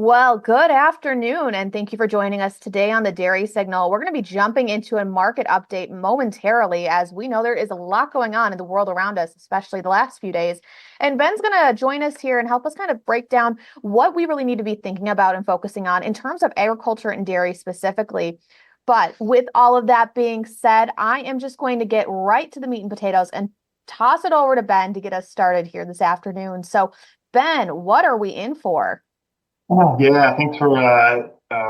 Well, good afternoon, and thank you for joining us today on the Dairy Signal. We're going to be jumping into a market update momentarily, as we know there is a lot going on in the world around us, especially the last few days. And Ben's going to join us here and help us kind of break down what we really need to be thinking about and focusing on in terms of agriculture and dairy specifically. But with all of that being said, I am just going to get right to the meat and potatoes and toss it over to Ben to get us started here this afternoon. So, Ben, what are we in for? Oh, yeah, thanks for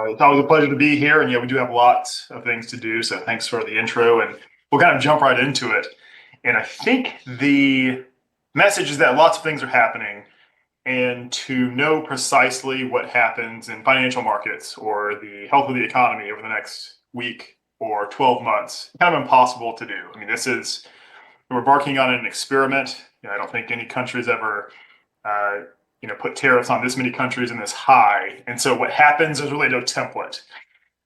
it's always a pleasure to be here. And yeah, we do have lots of things to do. So thanks for the intro. And we'll kind of jump right into it. And I think the message is that lots of things are happening. And to know precisely what happens in financial markets or the health of the economy over the next week or 12 months, kind of impossible to do. I mean, we're embarking on an experiment. I don't think any country's ever uh, put tariffs on this many countries and this high. And so what happens is really no template.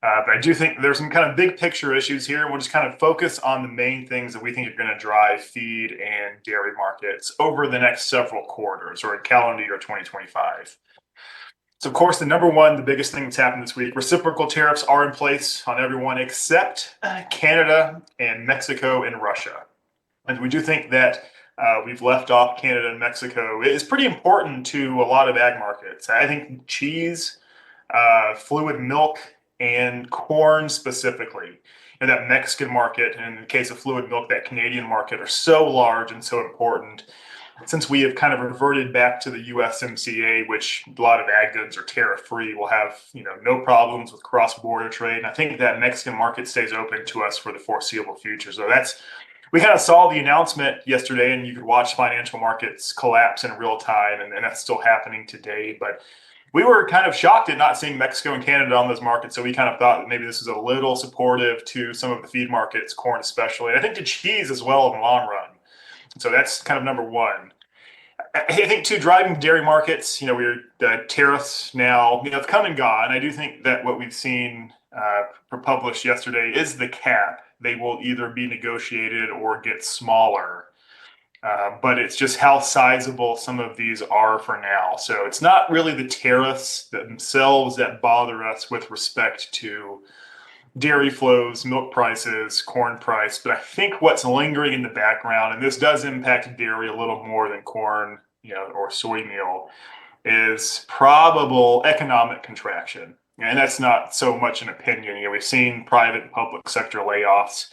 But I do think there's some kind of big picture issues here. We'll just kind of focus on the main things that we think are going to drive feed and dairy markets over the next several quarters or in calendar year 2025. So, of course, the biggest thing that's happened this week, reciprocal tariffs are in place on everyone except Canada and Mexico and Russia. And we do think that we've left off Canada and Mexico. It is pretty important to a lot of ag markets. I think cheese, fluid milk, and corn specifically, and that Mexican market, and in the case of fluid milk, that Canadian market are so large and so important. Since we have kind of reverted back to the USMCA, which a lot of ag goods are tariff-free, we'll have no problems with cross-border trade. And I think that Mexican market stays open to us for the foreseeable future. So we kind of saw the announcement yesterday, and you could watch financial markets collapse in real time, and that's still happening today. But we were kind of shocked at not seeing Mexico and Canada on those markets, so we kind of thought that maybe this is a little supportive to some of the feed markets, corn especially, and I think to cheese as well in the long run. So that's kind of number one. I think too, driving dairy markets, we're the tariffs now, it's come and gone. I do think that what we've seen published yesterday is the cap. They will either be negotiated or get smaller. But it's just how sizable some of these are for now. So it's not really the tariffs themselves that bother us with respect to dairy flows, milk prices, corn price. But I think what's lingering in the background, and this does impact dairy a little more than corn, or soy meal, is probable economic contraction. And that's not so much an opinion. We've seen private and public sector layoffs.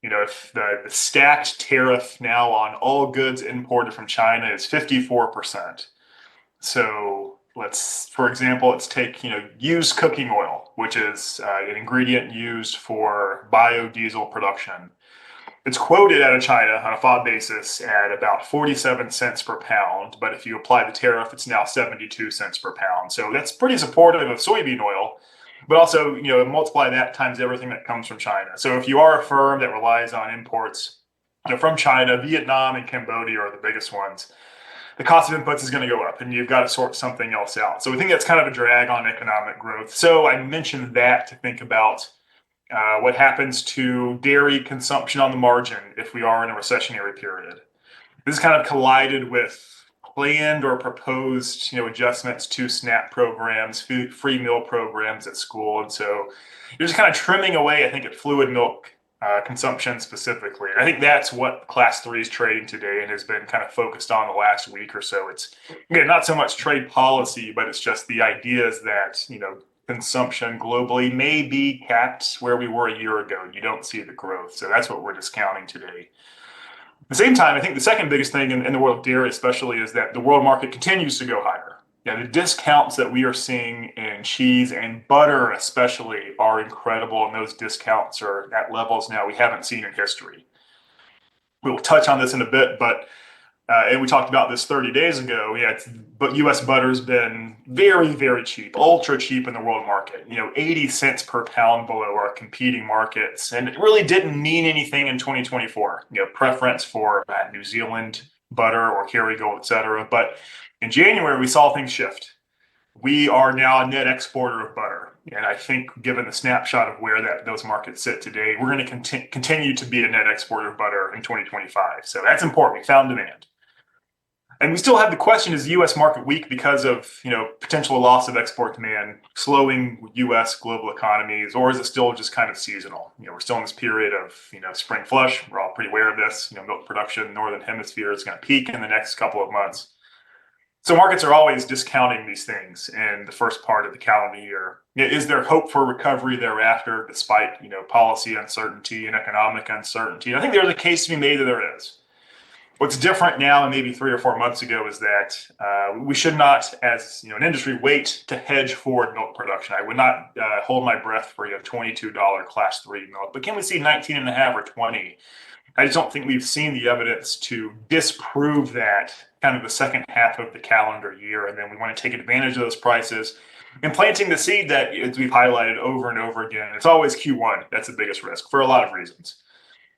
If the stacked tariff now on all goods imported from China is 54%. So for example, let's take, used cooking oil, which is an ingredient used for biodiesel production. It's quoted out of China on a FOB basis at about 47 cents per pound. But if you apply the tariff, it's now 72 cents per pound. So that's pretty supportive of soybean oil. But also, multiply that times everything that comes from China. So if you are a firm that relies on imports from China, Vietnam and Cambodia are the biggest ones, the cost of inputs is going to go up and you've got to sort something else out. So we think that's kind of a drag on economic growth. So I mentioned that to think about what happens to dairy consumption on the margin if we are in a recessionary period. This kind of collided with planned or proposed, adjustments to SNAP programs, free meal programs at school. And so you're just kind of trimming away, I think, at fluid milk consumption specifically. And I think that's what Class 3 is trading today and has been kind of focused on the last week or so. It's, again, not so much trade policy, but it's just the ideas that, consumption globally may be capped where we were a year ago. You don't see the growth. So that's what we're discounting today. At the same time, I think the second biggest thing in the world of dairy especially is that the world market continues to go higher. The discounts that we are seeing in cheese and butter especially are incredible, and those discounts are at levels now we haven't seen in history. We will touch on this in a bit, but and we talked about this 30 days ago. But U.S. butter's been very, very cheap, ultra cheap in the world market. 80 cents per pound below our competing markets, and it really didn't mean anything in 2024. Preference for New Zealand butter or Kerrygold, et cetera. But in January, we saw things shift. We are now a net exporter of butter, and I think, given the snapshot of where those markets sit today, we're going to continue to be a net exporter of butter in 2025. So that's important. We found demand. And we still have the question, is the U.S. market weak because of, potential loss of export demand, slowing U.S. global economies, or is it still just kind of seasonal? We're still in this period of, spring flush. We're all pretty aware of this. Milk production in the Northern Hemisphere is going to peak in the next couple of months. So markets are always discounting these things in the first part of the calendar year. Is there hope for recovery thereafter, despite, policy uncertainty and economic uncertainty? I think there's a case to be made that there is. What's different now and maybe 3 or 4 months ago is that we should not, as an industry, wait to hedge forward milk production. I would not hold my breath for $22 class 3 milk, but can we see 19.5 or 20? I just don't think we've seen the evidence to disprove that kind of the second half of the calendar year. And then we want to take advantage of those prices and planting the seed that, as we've highlighted over and over again, it's always Q1. That's the biggest risk for a lot of reasons.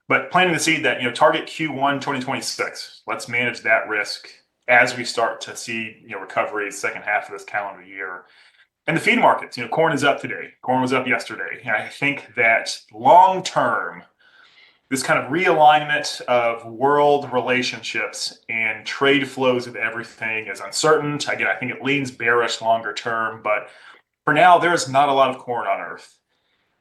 But planting the seed that, target Q1 2026. Let's manage that risk as we start to see, recovery second half of this calendar year. And the feed markets, corn is up today. Corn was up yesterday. And I think that long term, this kind of realignment of world relationships and trade flows of everything is uncertain. Again, I think it leans bearish longer term, but for now, there's not a lot of corn on Earth.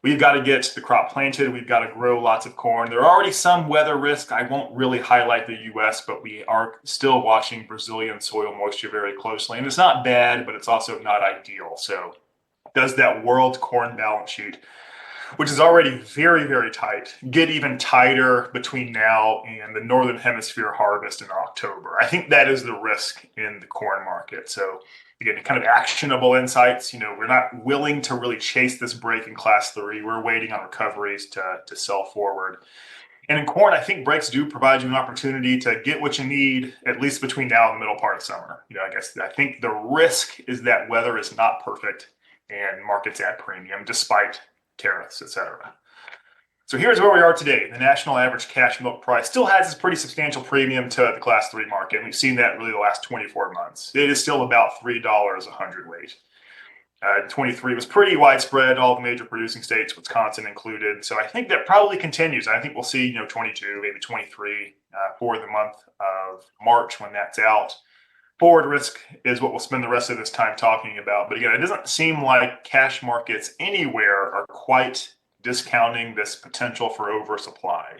We've got to get the crop planted. We've got to grow lots of corn. There are already some weather risk. I won't really highlight the U.S., but we are still watching Brazilian soil moisture very closely. And it's not bad, but it's also not ideal. So does that world corn balance sheet, which is already very, very tight, get even tighter between now and the Northern Hemisphere harvest in October? I think that is the risk in the corn market. So again, kind of actionable insights. We're not willing to really chase this break in class 3. We're waiting on recoveries to sell forward. And in corn, I think breaks do provide you an opportunity to get what you need, at least between now and the middle part of summer. I think the risk is that weather is not perfect and markets at premium despite tariffs, et cetera. So here's where we are today. The national average cash milk price still has this pretty substantial premium to the class 3 market. And we've seen that really the last 24 months. It is still about $3 a hundredweight. 23 was pretty widespread, all the major producing states, Wisconsin included. So I think that probably continues. I think we'll see, 22, maybe 23 for the month of March when that's out. Forward risk is what we'll spend the rest of this time talking about. But again, it doesn't seem like cash markets anywhere are quite discounting this potential for oversupply.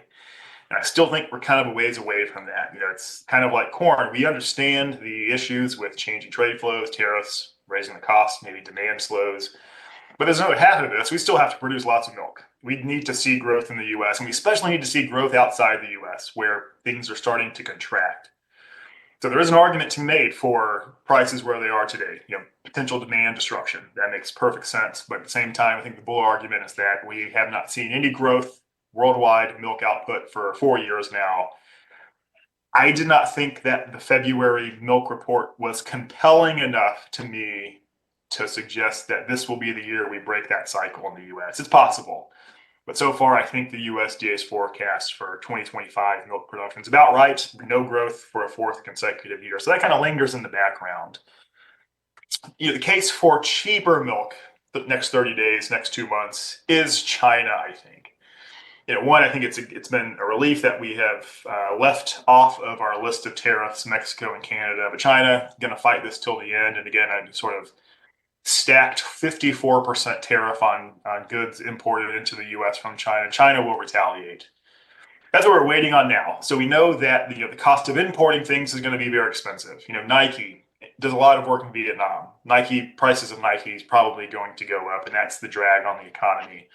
And I still think we're kind of a ways away from that. It's kind of like corn. We understand the issues with changing trade flows, tariffs, raising the cost, maybe demand slows. But there's another half of this. We still have to produce lots of milk. We need to see growth in the U.S., and we especially need to see growth outside the U.S., where things are starting to contract. So there is an argument to be made for prices where they are today, potential demand destruction. That makes perfect sense. But at the same time, I think the bull argument is that we have not seen any growth worldwide milk output for 4 years now. I did not think that the February milk report was compelling enough to me to suggest that this will be the year we break that cycle in the U.S. It's possible. But so far, I think the USDA's forecast for 2025 milk production is about right. No growth for a 4th consecutive year. So that kind of lingers in the background. The case for cheaper milk the next 30 days, next 2 months is China, I think. One, I think it's been a relief that we have left off of our list of tariffs Mexico and Canada. But China is going to fight this till the end. And again, I sort of stacked 54% tariff on goods imported into the U.S. from China. China will retaliate. That's what we're waiting on now. So we know that the cost of importing things is going to be very expensive. Nike does a lot of work in Vietnam. Prices of Nike is probably going to go up, and that's the drag on the economy.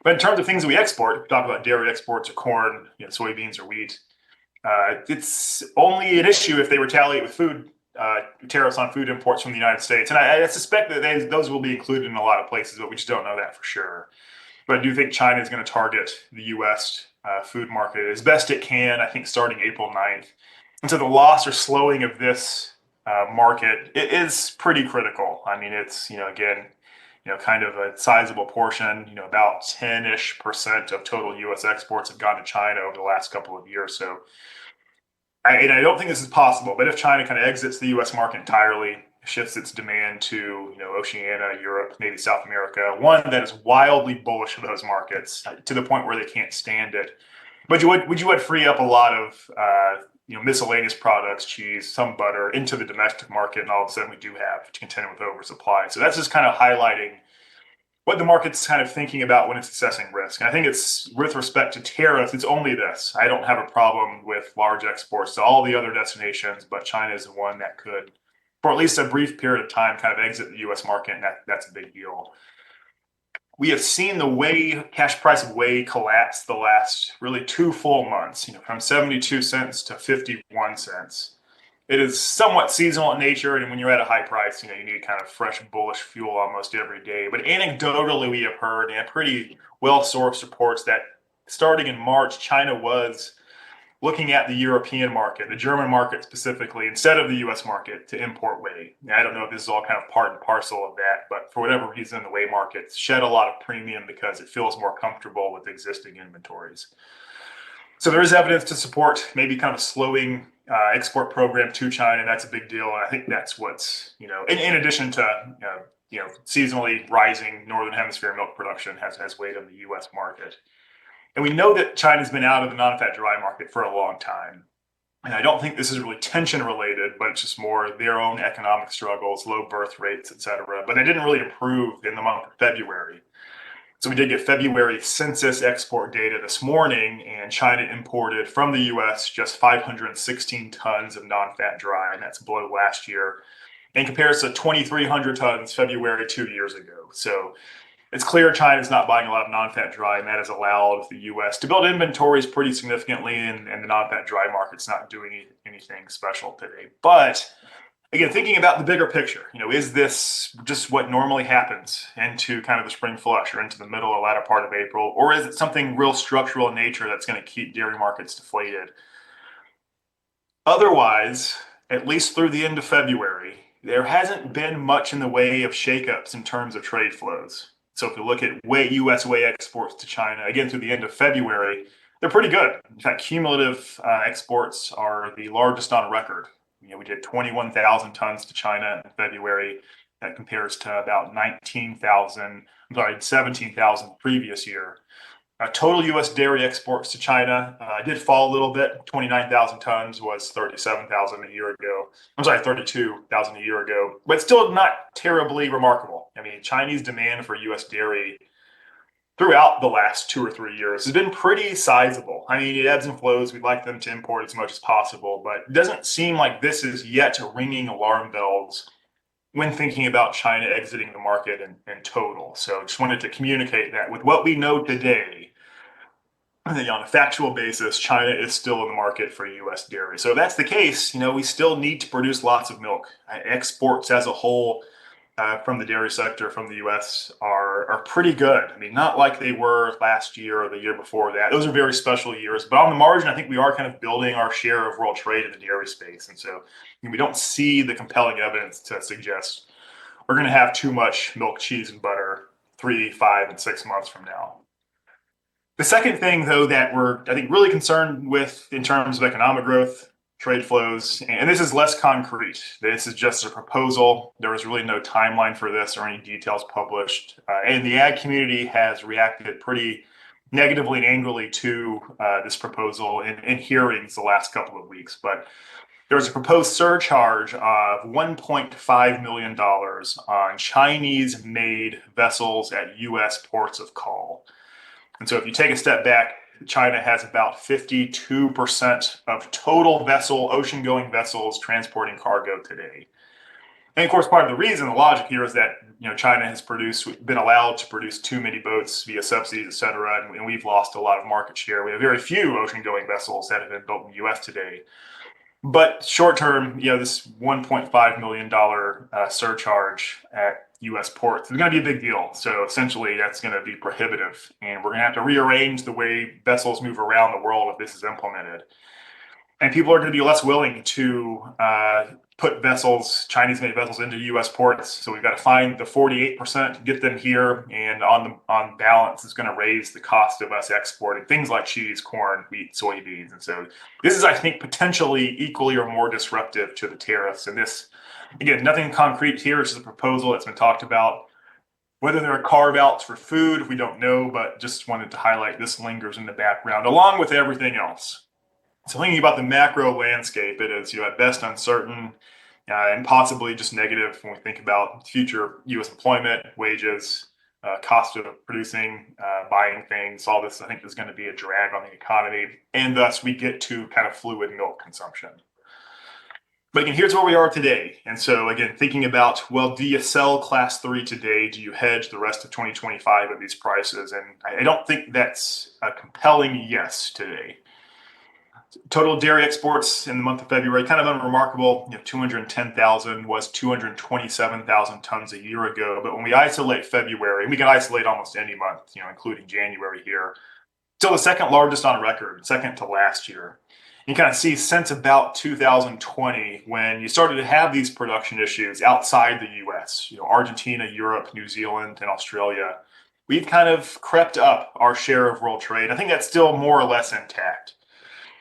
But in terms of things that we export, we talk about dairy exports or corn, soybeans or wheat. It's only an issue if they retaliate with food tariffs on food imports from the United States. And I suspect that those will be included in a lot of places, but we just don't know that for sure. But I do think China is going to target the U.S. Food market as best it can, I think starting April 9th. And so the loss or slowing of this market, it is pretty critical. I mean, it's, again, kind of a sizable portion, about 10-ish% of total U.S. exports have gone to China over the last couple of years. So I don't think this is possible, but if China kind of exits the U.S. market entirely, shifts its demand to Oceania, Europe, maybe South America, one that is wildly bullish for those markets to the point where they can't stand it. But would free up a lot of miscellaneous products, cheese, some butter into the domestic market, and all of a sudden we do have to contend with oversupply. So that's just kind of highlighting what the market's kind of thinking about when it's assessing risk. And I think it's with respect to tariffs, it's only this. I don't have a problem with large exports to all the other destinations, but China is the one that could, for at least a brief period of time, kind of exit the US market, and that's a big deal. We have seen the cash price of whey collapse the last really 2 full months, from 72 cents to 51 cents. It is somewhat seasonal in nature, and when you're at a high price, you need kind of fresh bullish fuel almost every day. But anecdotally, we have heard and pretty well-sourced reports that starting in March, China was looking at the European market, the German market specifically, instead of the US market to import whey. Now, I don't know if this is all kind of part and parcel of that, but for whatever reason, the whey market shed a lot of premium because it feels more comfortable with existing inventories. So there is evidence to support maybe kind of a slowing export program to China, and that's a big deal. And I think that's what's, in addition to, seasonally rising Northern Hemisphere milk production has weighed on the US market. And we know that China's been out of the non-fat dry market for a long time. And I don't think this is really tension related, but it's just more their own economic struggles, low birth rates, et cetera. But they didn't really improve in the month of February. So we did get February census export data this morning, and China imported from the US just 516 tons of non-fat dry, and that's below last year, in comparison to 2,300 tons February 2 years ago. So it's clear China's not buying a lot of non-fat dry, and that has allowed the US to build inventories pretty significantly, and the non-fat dry market's not doing anything special today. But again, thinking about the bigger picture, is this just what normally happens into kind of the spring flush or into the middle or latter part of April? Or is it something real structural in nature that's going to keep dairy markets deflated? Otherwise, at least through the end of February, there hasn't been much in the way of shakeups in terms of trade flows. So if you look at US whey exports to China, again, through the end of February, they're pretty good. In fact, cumulative exports are the largest on record. We did 21,000 tons to China in February. That compares to about 17,000 the previous year. Total U.S. dairy exports to China did fall a little bit. 29,000 tons was 37,000 a year ago. 32,000 a year ago, but still not terribly remarkable. I mean, Chinese demand for U.S. dairy throughout the last 2 or 3 years has been pretty sizable. I mean, it ebbs and flows. We'd like them to import as much as possible, but it doesn't seem like this is yet ringing alarm bells when thinking about China exiting the market in total. So just wanted to communicate that with what we know today, on a factual basis, China is still in the market for U.S. dairy. So if that's the case, we still need to produce lots of milk. Exports as a whole from the dairy sector from the U.S. are pretty good. I mean, not like they were last year or the year before that. Those are very special years. But on the margin, I think we are kind of building our share of world trade in the dairy space. And so we don't see the compelling evidence to suggest we're going to have too much milk, cheese, and butter 3, 5, and 6 months from now. The second thing, though, that we're, I think, really concerned with in terms of economic growth, trade flows, and this is less concrete. This is just a proposal. There was really no timeline for this or any details published. And the ag community has reacted pretty negatively and angrily to this proposal in hearings the last couple of weeks. But there was a proposed surcharge of $1.5 million on Chinese-made vessels at U.S. ports of call. And so if you take a step back, China has about 52% of total ocean-going vessels transporting cargo today. And of course, part of the reason, the logic here is that China has been allowed to produce too many boats via subsidies, et cetera, and we've lost a lot of market share. We have very few ocean-going vessels that have been built in the U.S. today. But short term, this $1.5 million surcharge at U.S. ports is going to be a big deal. So essentially, that's going to be prohibitive. And we're going to have to rearrange the way vessels move around the world if this is implemented. And people are going to be less willing to put Chinese-made vessels into U.S. ports. So we've got to find the 48%, get them here, and on balance, it's going to raise the cost of us exporting things like cheese, corn, wheat, soybeans. And so this is, I think, potentially equally or more disruptive to the tariffs. And this, again, nothing concrete here. It's just a proposal that's been talked about. Whether there are carve-outs for food, we don't know, but just wanted to highlight this lingers in the background, along with everything else. So thinking about the macro landscape, it is at best uncertain and possibly just negative when we think about future U.S. employment, wages, cost of producing, buying things. All this, I think, is going to be a drag on the economy, and thus we get to kind of fluid milk consumption. But again, here's where we are today. And so again, thinking about, well, do you sell class 3 today? Do you hedge the rest of 2025 at these prices? And I don't think that's a compelling yes today. Total dairy exports in the month of February, kind of unremarkable. 210,000 was 227,000 tons a year ago. But when we isolate February, and we can isolate almost any month, including January here, still the second largest on record, second to last year. You kind of see since about 2020, when you started to have these production issues outside the US, Argentina, Europe, New Zealand, and Australia, we've kind of crept up our share of world trade. I think that's still more or less intact.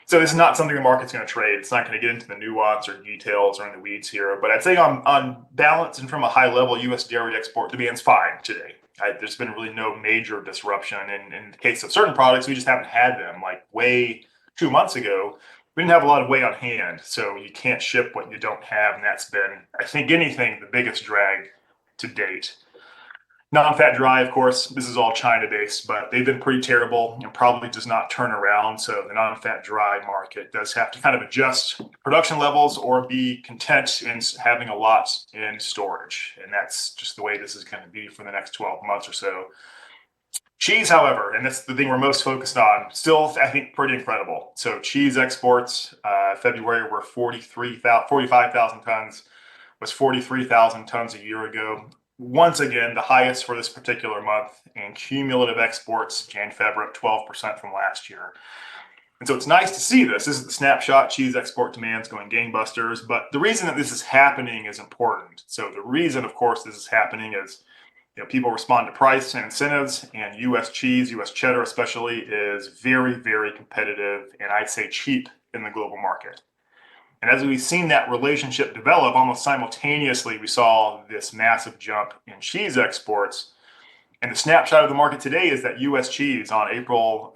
So this is not something the market's going to trade. It's not going to get into the nuance or details or in the weeds here. But I'd say on balance and from a high level, U.S. dairy export demand's fine today. There's been really no major disruption. And in the case of certain products, we just haven't had them. Like whey 2 months ago, we didn't have a lot of whey on hand. So you can't ship what you don't have. And that's been, I think, anything, the biggest drag to date. Non-fat dry, of course, this is all China-based, but they've been pretty terrible and probably does not turn around. So the non-fat dry market does have to kind of adjust production levels or be content in having a lot in storage. And that's just the way this is going to be for the next 12 months or so. Cheese, however, and that's the thing we're most focused on, still, I think, pretty incredible. So cheese exports, February were 45,000 tons, was 43,000 tons a year ago. Once again, the highest for this particular month, and cumulative exports, Jan-Feb, up 12% from last year. And so it's nice to see this. This is the snapshot. Cheese export demand's going gangbusters. But the reason that this is happening is important. So the reason, of course, this is happening is people respond to price and incentives, and U.S. cheese, U.S. cheddar especially, is very, very competitive, and I'd say cheap in the global market. And as we've seen that relationship develop, almost simultaneously, we saw this massive jump in cheese exports. And the snapshot of the market today is that U.S. cheese on April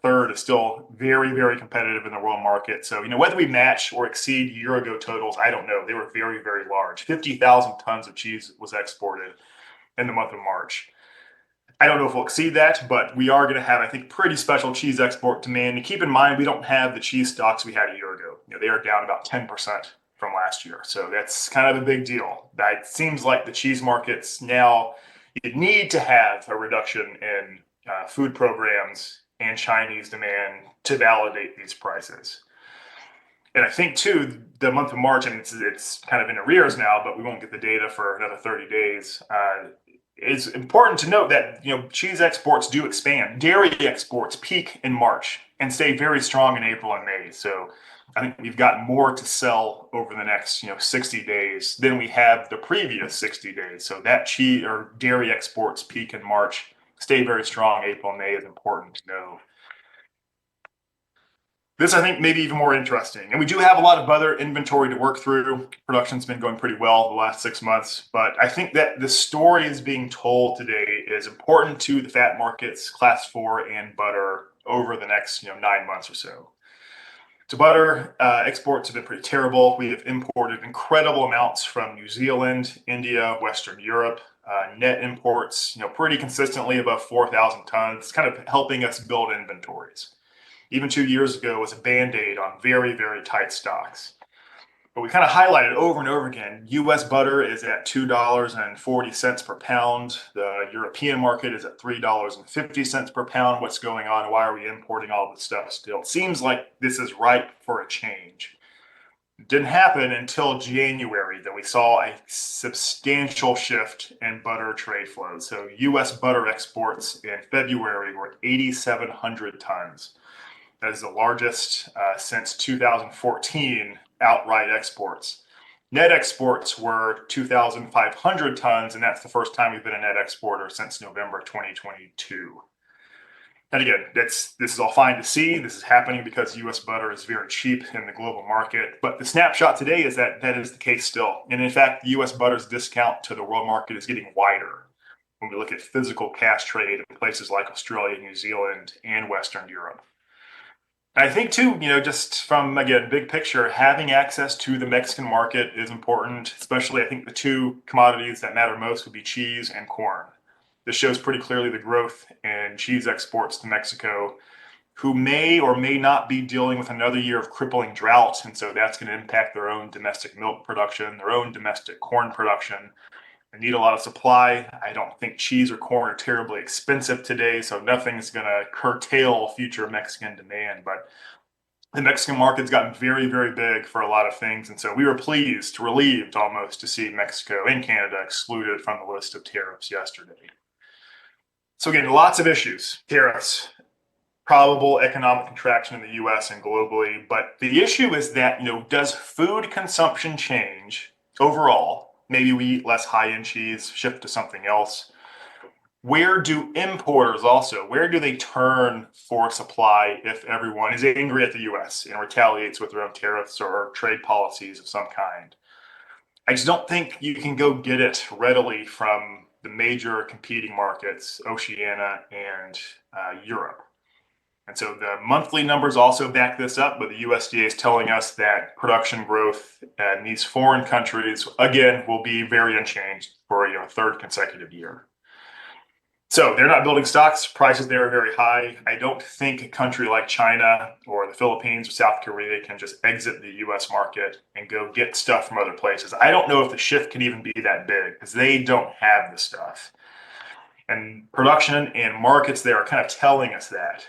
3rd is still very, very competitive in the world market. So, whether we match or exceed year-ago totals, I don't know. They were very, very large. 50,000 tons of cheese was exported in the month of March. I don't know if we'll exceed that, but we are going to have, I think, pretty special cheese export demand. And keep in mind, we don't have the cheese stocks we had a year ago. They are down about 10% from last year. So that's kind of a big deal. It seems like the cheese markets now, you need to have a reduction in food programs and Chinese demand to validate these prices. And I think, too, the month of March, and it's kind of in arrears now, but we won't get the data for another 30 days. It's important to note that cheese exports do expand. Dairy exports peak in March and stay very strong in April and May. So I think we've got more to sell over the next 60 days than we have the previous 60 days. So that cheese or dairy exports peak in March, stay very strong. April and May is important to know. This, I think, may be even more interesting. And we do have a lot of butter inventory to work through. Production's been going pretty well the last 6 months. But I think that the story is being told today is important to the fat markets, class 4 and butter, over the next 9 months or so. So butter exports have been pretty terrible. We have imported incredible amounts from New Zealand, India, Western Europe. Net imports, pretty consistently above 4,000 tons, kind of helping us build inventories. Even 2 years ago was a Band-Aid on very, very tight stocks. But we kind of highlighted over and over again, U.S. butter is at $2.40 per pound. The European market is at $3.50 per pound. What's going on? Why are we importing all this stuff still? It seems like this is ripe for a change. It didn't happen until January that we saw a substantial shift in butter trade flows. So U.S. butter exports in February were 8,700 tons. That is the largest since 2014 outright exports. Net exports were 2,500 tons, and that's the first time we've been a net exporter since November 2022. And again, this is all fine to see. This is happening because U.S. butter is very cheap in the global market. But the snapshot today is that that is the case still. And in fact, the U.S. butter's discount to the world market is getting wider when we look at physical cash trade in places like Australia, New Zealand, and Western Europe. I think too, just from again, big picture, having access to the Mexican market is important, especially I think the two commodities that matter most would be cheese and corn. This shows pretty clearly the growth in cheese exports to Mexico, who may or may not be dealing with another year of crippling drought. And so that's going to impact their own domestic milk production, their own domestic corn production. They need a lot of supply. I don't think cheese or corn are terribly expensive today, so nothing's going to curtail future Mexican demand. But the Mexican market's gotten very, very big for a lot of things. And so we were pleased, relieved almost to see Mexico and Canada excluded from the list of tariffs yesterday. So again, lots of issues, tariffs, probable economic contraction in the US and globally. But the issue is that, does food consumption change overall? Maybe we eat less high-end cheese, shift to something else. Where do importers also, where do they turn for supply if everyone is angry at the US and retaliates with their own tariffs or trade policies of some kind? I just don't think you can go get it readily from the major competing markets, Oceania and Europe. And so the monthly numbers also back this up, but the USDA is telling us that production growth in these foreign countries, again, will be very unchanged for a third consecutive year. So they're not building stocks. Prices there are very high. I don't think a country like China or the Philippines or South Korea can just exit the US market and go get stuff from other places. I don't know if the shift can even be that big because they don't have the stuff. And production and markets there are kind of telling us that.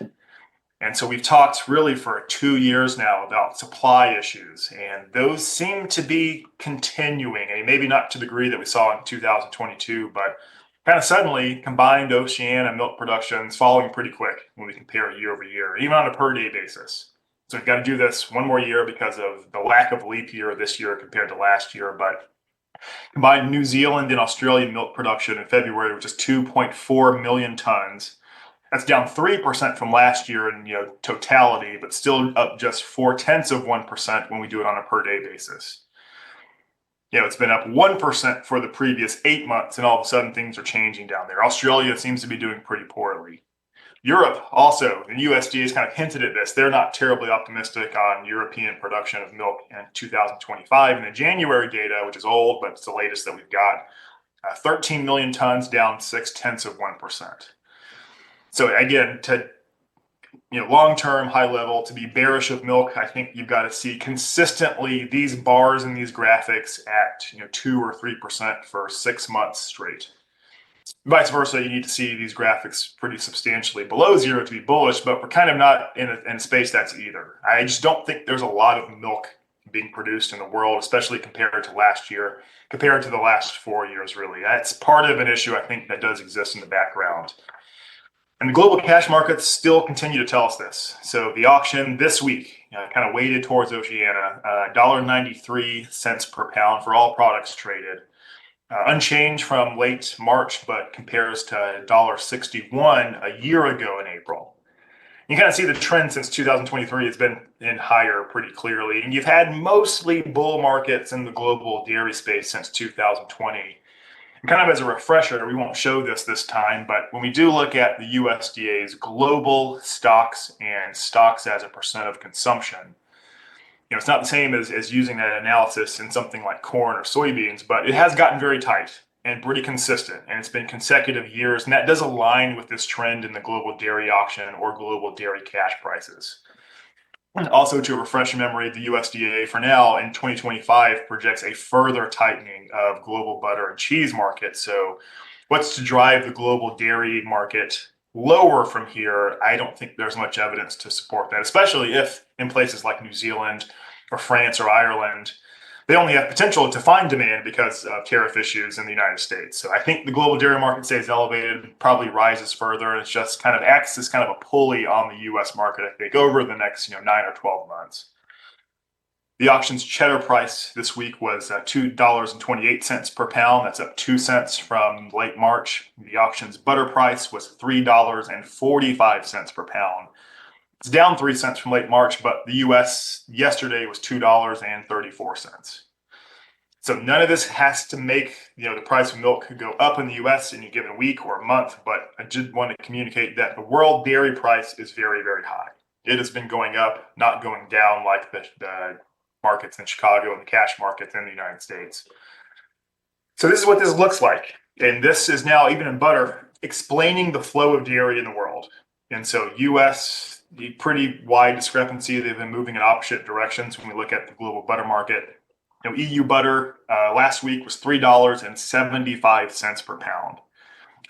And so we've talked really for 2 years now about supply issues, and those seem to be continuing, and maybe not to the degree that we saw in 2022, but kind of suddenly combined Oceania milk production is falling pretty quick when we compare year over year, even on a per day basis. So we've got to do this one more year because of the lack of leap year this year compared to last year. But combined New Zealand and Australian milk production in February was just 2.4 million tons. That's down 3% from last year in totality, but still up just 0.4% when we do it on a per day basis. It's been up 1% for the previous 8 months, and all of a sudden things are changing down there. Australia seems to be doing pretty poorly. Europe also, and USDA has kind of hinted at this. They're not terribly optimistic on European production of milk in 2025. And the January data, which is old, but it's the latest that we've got, 13 million tons, down 0.6%. So again, to long-term, high level, to be bearish of milk, I think you've got to see consistently these bars and these graphics at 2 or 3% for 6 months straight. Vice versa, you need to see these graphics pretty substantially below zero to be bullish, but we're kind of not in a space that's either. I just don't think there's a lot of milk being produced in the world, especially compared to last year, compared to the last 4 years, really. That's part of an issue I think that does exist in the background. And the global cash markets still continue to tell us this. So the auction this week kind of weighted towards Oceania, $1.93 per pound for all products traded. Unchanged from late March, but compares to $1.61 a year ago in April. You kind of see the trend since 2023 has been in higher pretty clearly. And you've had mostly bull markets in the global dairy space since 2020. And kind of as a refresher, we won't show this time, but when we do look at the USDA's global stocks and stocks as a percent of consumption, it's not the same as using that analysis in something like corn or soybeans, but it has gotten very tight and pretty consistent, and it's been consecutive years, and that does align with this trend in the global dairy auction or global dairy cash prices. Also, to refresh your memory, the USDA for now in 2025 projects a further tightening of global butter and cheese markets. So what's to drive the global dairy market lower from here? I don't think there's much evidence to support that, especially if in places like New Zealand or France or Ireland, they only have potential to find demand because of tariff issues in the United States. So I think the global dairy market stays elevated, probably rises further, and it's just kind of acts as kind of a pulley on the U.S. market, I think, over the next 9 or 12 months. The auction's cheddar price this week was $2.28 per pound. That's up 2 cents from late March. The auction's butter price was $3.45 per pound. It's down 3 cents from late March, but the US yesterday was $2.34. So none of this has to make the price of milk go up in the US in a given week or a month, but I did want to communicate that the world dairy price is very, very high. It has been going up, not going down like the markets in Chicago and the cash markets in the United States. So this is what this looks like. And this is now, even in butter, explaining the flow of dairy in the world. And so US, the pretty wide discrepancy. They've been moving in opposite directions when we look at the global butter market. EU butter last week was $3.75 per pound.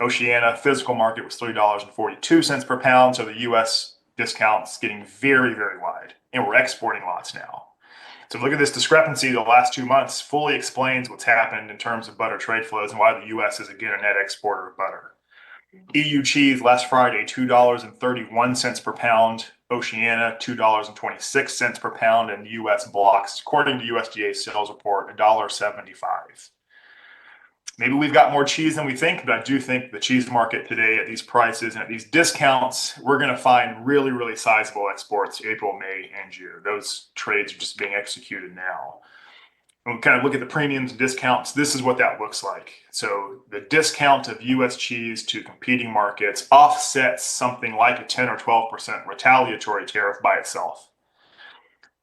Oceania physical market was $3.42 per pound. So the US discount's getting very, very wide. And we're exporting lots now. So look at this discrepancy the last 2 months fully explains what's happened in terms of butter trade flows and why the U.S. is again a net exporter of butter. EU cheese last Friday, $2.31 per pound. Oceania, $2.26 per pound. And U.S. blocks, according to USDA sales report, $1.75. Maybe we've got more cheese than we think, but I do think the cheese market today at these prices and at these discounts, we're going to find really, really sizable exports April, May, and June. Those trades are just being executed now. When we kind of look at the premiums and discounts, this is what that looks like. So the discount of U.S. cheese to competing markets offsets something like a 10 or 12% retaliatory tariff by itself.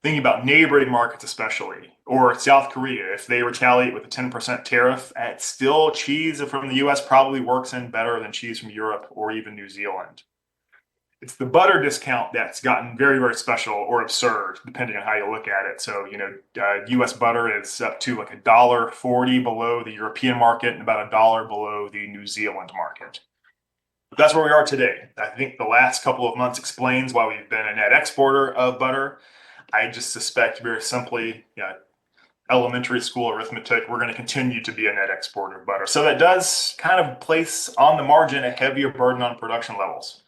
Thinking about neighboring markets especially, or South Korea, if they retaliate with a 10% tariff, still cheese from the US probably works in better than cheese from Europe or even New Zealand. It's the butter discount that's gotten very, very special or absurd, depending on how you look at it. So, US butter is up to like $1.40 below the European market and about $1 below the New Zealand market. But that's where we are today. I think the last couple of months explains why we've been a net exporter of butter. I just suspect very simply, elementary school arithmetic, we're going to continue to be a net exporter of butter. So that does kind of place on the margin a heavier burden on production levels.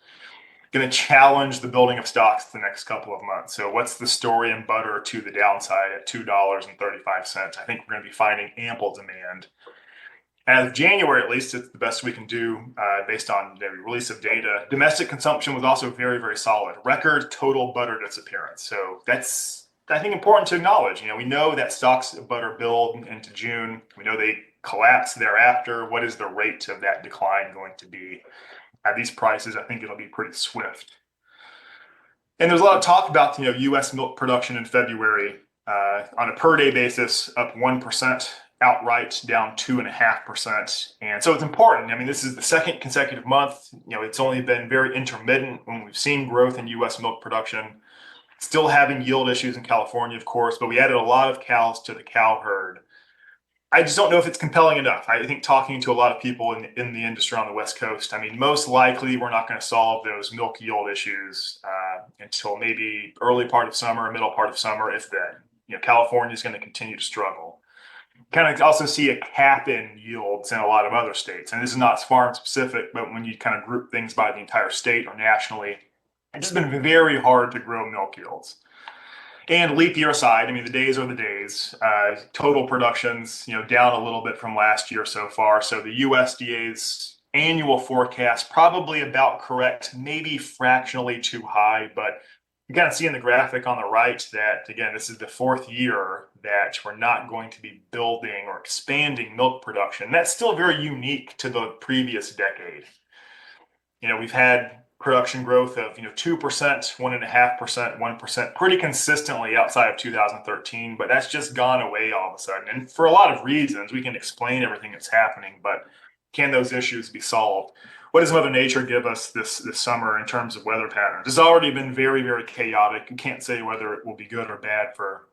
Going to challenge the building of stocks the next couple of months. So what's the story in butter to the downside at $2.35? I think we're going to be finding ample demand. As of January, at least, it's the best we can do based on the release of data. Domestic consumption was also very, very solid. Record total butter disappearance. So that's, I think, important to acknowledge. We know that stocks of butter build into June. We know they collapse thereafter. What is the rate of that decline going to be? At these prices, I think it'll be pretty swift. And there's a lot of talk about U.S. milk production in February on a per day basis, up 1%. Outright down 2.5%. And so it's important. I mean, this is the second consecutive month. It's only been very intermittent when we've seen growth in U.S. milk production. Still having yield issues in California, of course, but we added a lot of cows to the cow herd. I just don't know if it's compelling enough. I think talking to a lot of people in the industry on the West Coast, I mean, most likely we're not going to solve those milk yield issues until maybe early part of summer, middle part of summer, if then. California is going to continue to struggle. Kind of also see a cap in yields in a lot of other states. And this is not farm specific, but when you kind of group things by the entire state or nationally, it's just been very hard to grow milk yields. And leap year aside, I mean, the days are the days. Total production's, down a little bit from last year so far. So the USDA's annual forecast probably about correct, maybe fractionally too high, but you kind of see in the graphic on the right that, again, this is the fourth year that we're not going to be building or expanding milk production. That's still very unique to the previous decade. We've had production growth of, 2%, 1.5%, 1% pretty consistently outside of 2013, but that's just gone away all of a sudden. And for a lot of reasons, we can explain everything that's happening, but can those issues be solved? What does Mother Nature give us this summer in terms of weather patterns? It's already been very, very chaotic. You can't say whether it will be good or bad for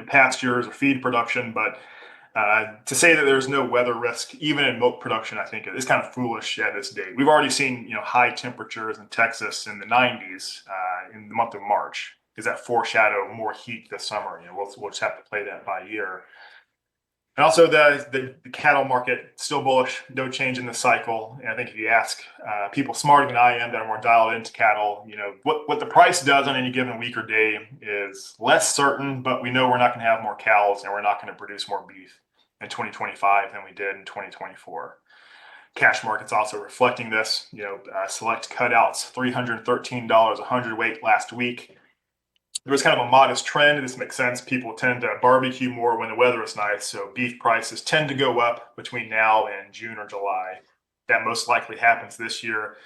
pastures or feed production, but to say that there's no weather risk, even in milk production, I think is kind of foolish at this date. We've already seen high temperatures in Texas in the 90s in the month of March. Does that foreshadow more heat this summer? We'll just have to play that by ear. And also the cattle market, still bullish, no change in the cycle. And I think if you ask people smarter than I am that are more dialed into cattle, what the price does on any given week or day is less certain, but we know we're not going to have more cows and we're not going to produce more beef in 2025 than we did in 2024. Cash market's also reflecting this. Select cutouts, $313 a hundredweight last week. There was kind of a modest trend. This makes sense. People tend to barbecue more when the weather is nice. So beef prices tend to go up between now and June or July. that most likely happens this year.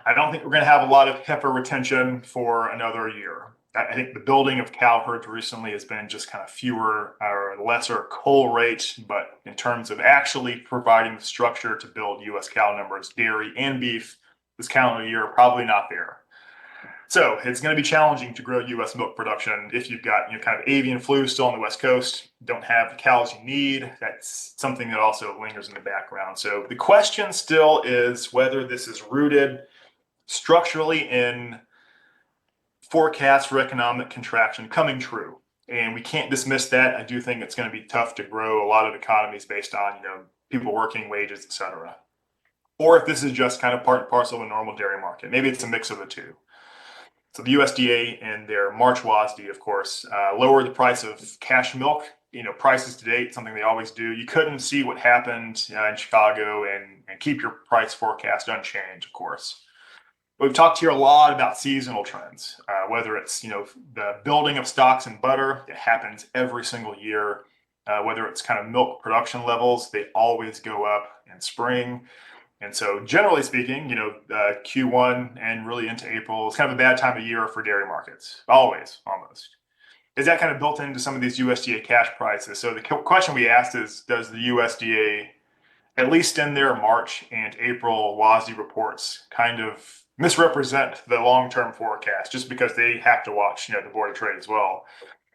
I don't think we're going to have a lot of heifer retention for another year. I think the building of cow herds recently has been just kind of fewer or lesser cull rate, but in terms of actually providing the structure to build U.S. cow numbers, dairy and beef this calendar year, probably not there. So it's going to be challenging to grow U.S. milk production if you've got kind of avian flu still on the West Coast, don't have the cows you need. That's something that also lingers in the background. So the question still is whether this is rooted structurally in forecasts for economic contraction coming true. And we can't dismiss that. I do think it's going to be tough to grow a lot of economies based on, people working wages, et cetera. Or if this is just kind of part and parcel of a normal dairy market. Maybe it's a mix of the two. So the USDA and their March WASDE, of course, lowered the price of cash milk. Prices to date, something they always do. You couldn't see what happened in Chicago and keep your price forecast unchanged, of course. We've talked here a lot about seasonal trends, whether it's, the building of stocks and butter, it happens every single year. Whether it's kind of milk production levels, they always go up in spring. And so generally speaking, Q1 and really into April is kind of a bad time of year for dairy markets, always, almost. Is that kind of built into some of these USDA cash prices? So the question we asked is, does the USDA, at least in their March and April WASDE reports, kind of misrepresent the long-term forecast just because they have to watch, the Board of Trade as well?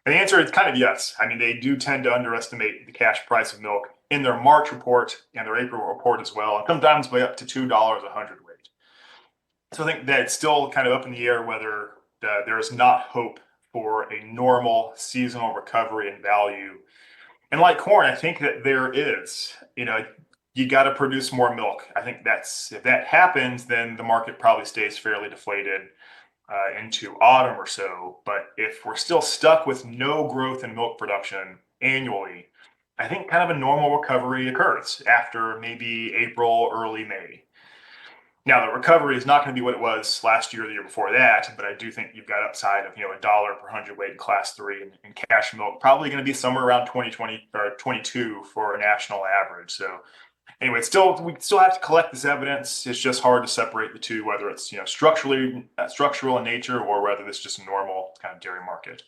And the answer is kind of yes. I mean, they do tend to underestimate the cash price of milk in their March report and their April report as well, and sometimes way up to $2 a hundredweight. So I think that it's still kind of up in the air whether there is not hope for a normal seasonal recovery in value. And like corn, I think that there is. You got to produce more milk. I think if that happens, then the market probably stays fairly deflated into autumn or so. But if we're still stuck with no growth in milk production annually, I think kind of a normal recovery occurs after maybe April, early May. Now, the recovery is not going to be what it was last year or the year before that, but I do think you've got upside of, $1 per hundredweight in class 3 and cash milk, probably going to be somewhere around 2020 or 22 for a national average. So anyway, we still have to collect this evidence. It's just hard to separate the two, whether it's structural in nature or whether it's just a normal kind of dairy market.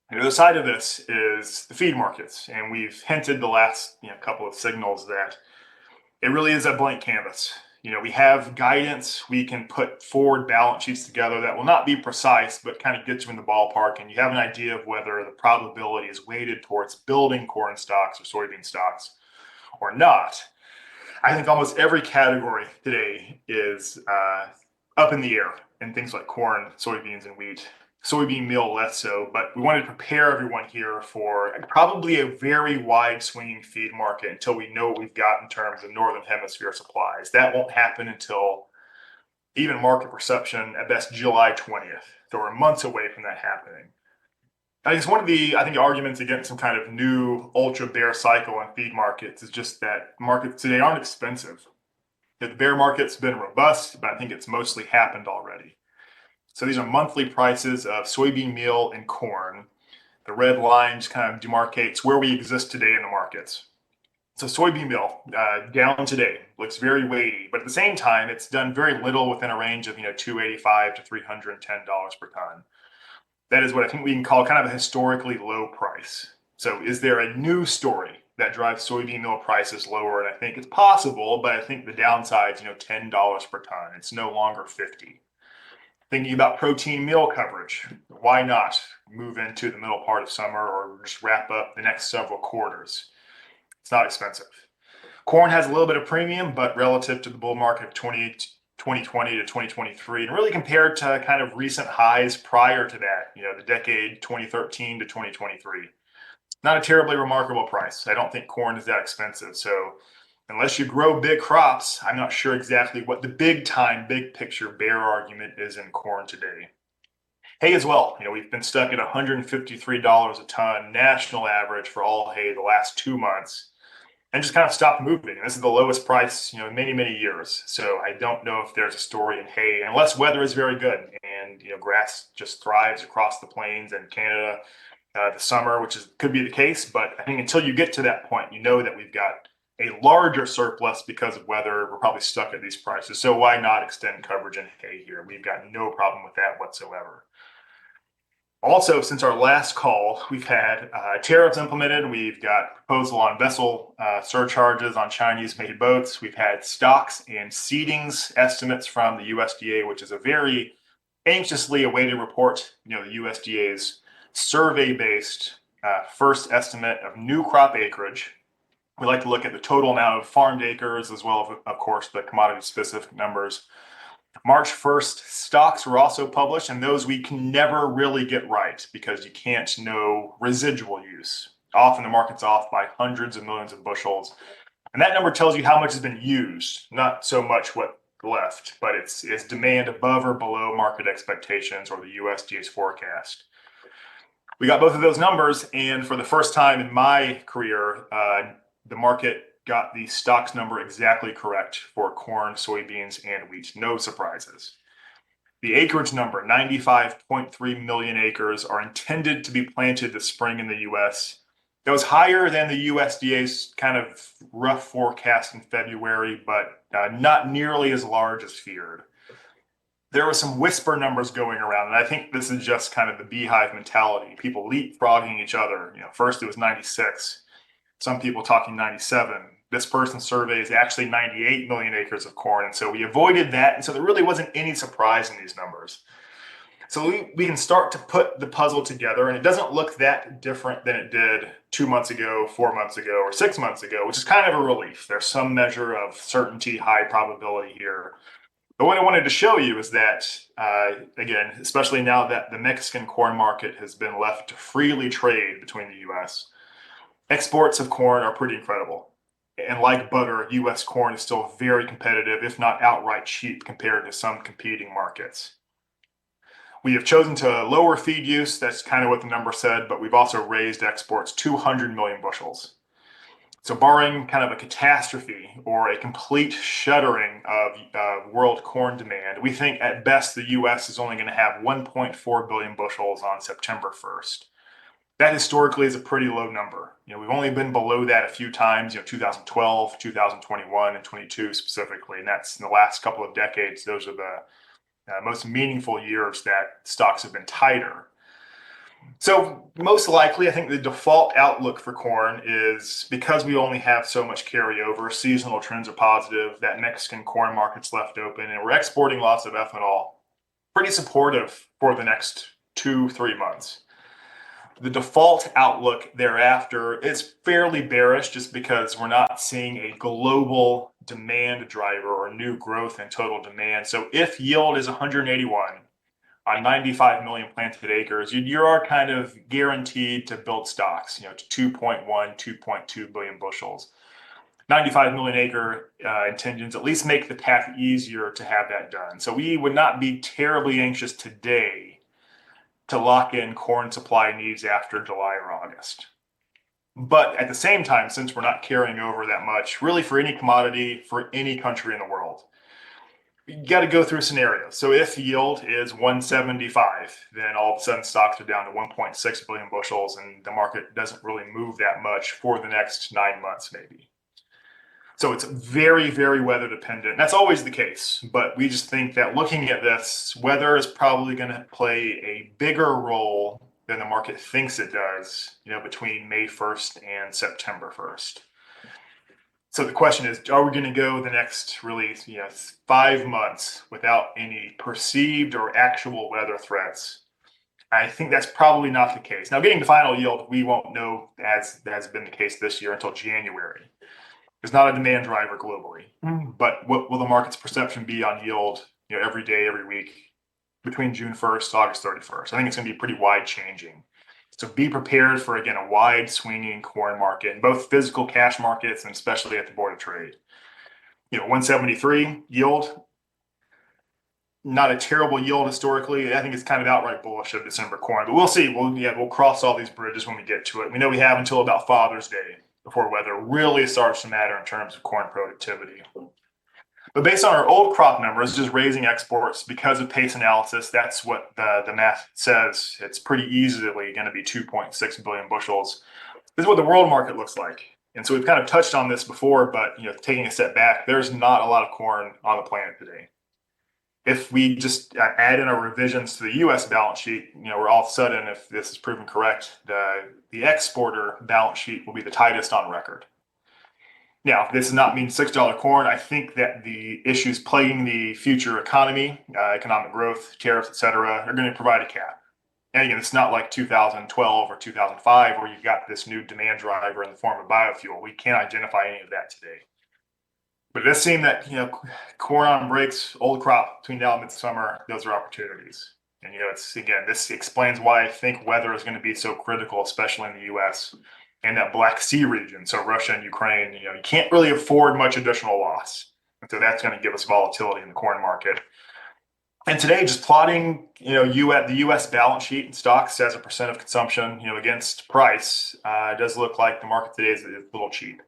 And the other side of this is the feed markets, and we've hinted the last couple of signals that it really is a blank canvas. We have guidance. We can put forward balance sheets together that will not be precise, but kind of get you in the ballpark, and you have an idea of whether the probability is weighted towards building corn stocks or soybean stocks or not. I think almost every category today is up in the air in things like corn, soybeans, and wheat. Soybean meal less so, but we wanted to prepare everyone here for probably a very wide swinging feed market until we know what we've got in terms of Northern Hemisphere supplies. That won't happen until even market perception at best July 20th. So we're months away from that happening. I think it's one of the arguments against some kind of new ultra bear cycle in feed markets is just that markets today aren't expensive. The bear market's been robust, but I think it's mostly happened already. So these are monthly prices of soybean meal and corn. The red line just kind of demarcates where we exist today in the markets. So soybean meal down today, looks very weighty, but at the same time, it's done very little within a range of $285 to $310 per ton. That is what I think we can call kind of a historically low price. So is there a new story that drives soybean meal prices lower? And I think it's possible, but I think the downside's $10 per ton. It's no longer 50. Thinking about protein meal coverage, why not move into the middle part of summer or just wrap up the next several quarters? It's not expensive. Corn has a little bit of premium, but relative to the bull market of 2020 to 2023, and really compared to kind of recent highs prior to that, the decade 2013 to 2023, not a terribly remarkable price. I don't think corn is that expensive. So unless you grow big crops, I'm not sure exactly what the big picture bear argument is in corn today. Hay as well. We've been stuck at $153 a ton national average for all hay the last 2 months and just kind of stopped moving. And this is the lowest price, in many, many years. So I don't know if there's a story in hay unless weather is very good and, grass just thrives across the plains and Canada the summer, which could be the case. But I think until you get to that point, that we've got a larger surplus because of weather. We're probably stuck at these prices. So why not extend coverage in hay here? We've got no problem with that whatsoever. Also, since our last call, we've had tariffs implemented. We've got proposal on vessel surcharges on Chinese-made boats. We've had stocks and seedings estimates from the USDA, which is a very anxiously awaited report. The USDA's survey-based first estimate of new crop acreage. We like to look at the total amount of farmed acres as well as, of course, the commodity-specific numbers. March 1st stocks were also published, and those we can never really get right because you can't know residual use. Often the market's off by hundreds of millions of bushels. And that number tells you how much has been used, not so much what left, but it's demand above or below market expectations or the USDA's forecast. We got both of those numbers, and for the first time in my career, the market got the stocks number exactly correct for corn, soybeans, and wheat. No surprises. The acreage number, 95.3 million acres, are intended to be planted this spring in the U.S. That was higher than the USDA's kind of rough forecast in February, but not nearly as large as feared. There were some whisper numbers going around, and I think this is just kind of the beehive mentality. People leapfrogging each other. First it was 96. Some people talking 97. This person's survey is actually 98 million acres of corn. And so we avoided that. And so there really wasn't any surprise in these numbers. So we can start to put the puzzle together, and it doesn't look that different than it did 2 months ago, 4 months ago, or 6 months ago, which is kind of a relief. There's some measure of certainty, high probability here. But what I wanted to show you is that, again, especially now that the Mexican corn market has been left to freely trade between the U.S., exports of corn are pretty incredible. And like butter, U.S. corn is still very competitive, if not outright cheap compared to some competing markets. We have chosen to lower feed use. That's kind of what the number said, but we've also raised exports 200 million bushels. So barring kind of a catastrophe or a complete shuttering of world corn demand, we think at best the U.S. is only going to have 1.4 billion bushels on September 1st. That historically is a pretty low number. We've only been below that a few times, 2012, 2021, and 22 specifically. And that's in the last couple of decades. Those are the most meaningful years that stocks have been tighter. So most likely, I think the default outlook for corn is because we only have so much carryover, seasonal trends are positive, that Mexican corn market's left open, and we're exporting lots of ethanol, pretty supportive for the next 2-3 months. The default outlook thereafter is fairly bearish just because we're not seeing a global demand driver or new growth in total demand. So if yield is 181 on 95 million planted acres, you are kind of guaranteed to build stocks, to 2.1, 2.2 billion bushels. 95 million acre intentions at least make the path easier to have that done. So we would not be terribly anxious today to lock in corn supply needs after July or August. But at the same time, since we're not carrying over that much, really for any commodity, for any country in the world, you got to go through scenarios. So if yield is 175, then all of a sudden stocks are down to 1.6 billion bushels, and the market doesn't really move that much for the next 9 months, maybe. So it's very, very weather dependent. That's always the case, but we just think that looking at this, weather is probably going to play a bigger role than the market thinks it does, between May 1st and September 1st. So the question is, are we going to go the next really 5 months without any perceived or actual weather threats? I think that's probably not the case. Now, getting the final yield, we won't know, as has been the case this year, until January. There's not a demand driver globally, but what will the market's perception be on yield, every day, every week between June 1st, August 31st? I think it's going to be pretty wide changing. So be prepared for, again, a wide swinging corn market in both physical cash markets and especially at the Board of Trade. 173 yield, not a terrible yield historically. I think it's kind of outright bullish of December corn, but we'll see. We'll cross all these bridges when we get to it. We know we have until about Father's Day before weather really starts to matter in terms of corn productivity. But based on our old crop numbers, just raising exports because of pace analysis, that's what the math says. It's pretty easily going to be 2.6 billion bushels. This is what the world market looks like. And so we've kind of touched on this before, but taking a step back, there's not a lot of corn on the planet today. If we just add in our revisions to the U.S. balance sheet, we're all of a sudden, if this is proven correct, the exporter balance sheet will be the tightest on record. Now, this does not mean $6 corn. I think that the issues plaguing the future economy, economic growth, tariffs, et cetera, are going to provide a cap. And again, it's not like 2012 or 2005 where you've got this new demand driver in the form of biofuel. We can't identify any of that today. But it does seem that, corn on breaks, old crop between now and midsummer, those are opportunities. And, this explains why I think weather is going to be so critical, especially in the U.S. and that Black Sea region. So Russia and Ukraine, you can't really afford much additional loss. And so that's going to give us volatility in the corn market. And today, just plotting, the U.S. balance sheet and stocks as a percent of consumption, against price, does look like the market today is a little cheap.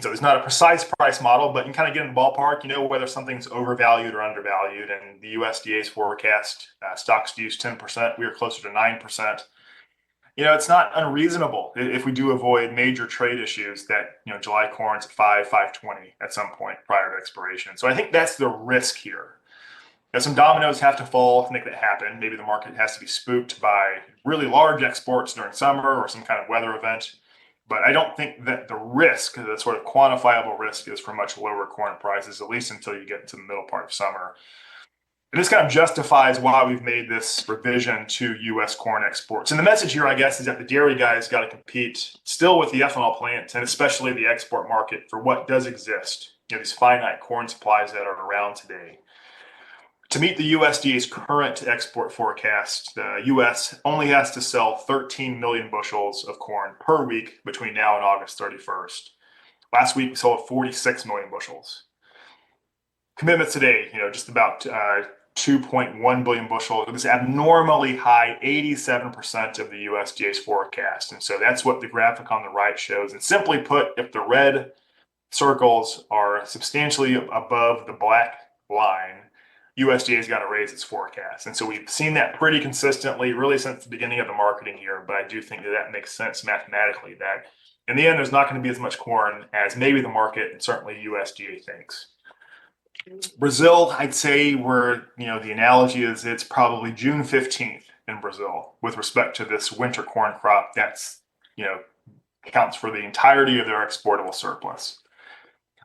So it's not a precise price model, but you can kind of get in the ballpark, whether something's overvalued or undervalued. And the USDA's forecast, stocks to use 10%, we are closer to 9%. It's not unreasonable if we do avoid major trade issues that, July corn's at 5.20 at some point prior to expiration. So I think that's the risk here. Some dominoes have to fall to make that happen. Maybe the market has to be spooked by really large exports during summer or some kind of weather event. But I don't think that the risk, the sort of quantifiable risk, is for much lower corn prices, at least until you get into the middle part of summer. And this kind of justifies why we've made this revision to U.S. corn exports. And the message here, I guess, is that the dairy guys got to compete still with the ethanol plants and especially the export market for what does exist, these finite corn supplies that are around today. To meet the USDA's current export forecast, the U.S. only has to sell 13 million bushels of corn per week between now and August 31st. Last week, we sold 46 million bushels. Commitments today, just about 2.1 billion bushels. It was abnormally high, 87% of the USDA's forecast. And so that's what the graphic on the right shows. And simply put, if the red circles are substantially above the black line, USDA's got to raise its forecast. And so we've seen that pretty consistently, really since the beginning of the marketing year. But I do think that makes sense mathematically, that in the end, there's not going to be as much corn as maybe the market and certainly USDA thinks. Brazil, I'd say the analogy is it's probably June 15th in Brazil with respect to this winter corn crop that's, accounts for the entirety of their exportable surplus.